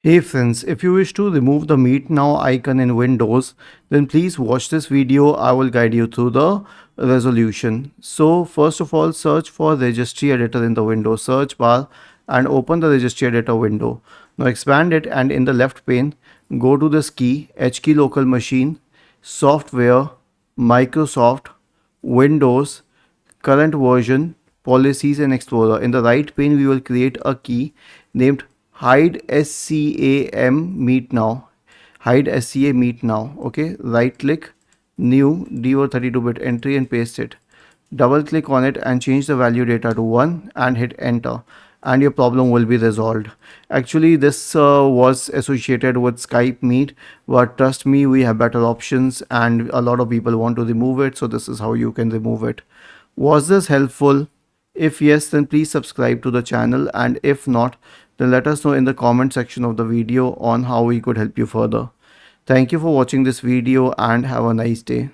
Hey friends, if you wish to remove the Meet Now icon in Windows, then please watch this video. I will guide you through the resolution. So first of all, search for registry editor in the Windows search bar and open the registry editor window. Now expand it and in the left pane, go to this key, H key local machine, software, Microsoft, Windows, current version, policies and explorer. In the right pane, we will create a key named hide SCAM meet now. Hide SCA meet now. Okay, right click, new D32-bit entry and paste it. Double click on it and change the value data to 1 and hit enter, and your problem will be resolved. Actually, this was associated with Skype Meet, but trust me, we have better options and a lot of people want to remove it, so this is how you can remove it. Was this helpful? If yes, then please subscribe to the channel, and if not, then let us know in the comment section of the video on how we could help you further. Thank you for watching this video and have a nice day.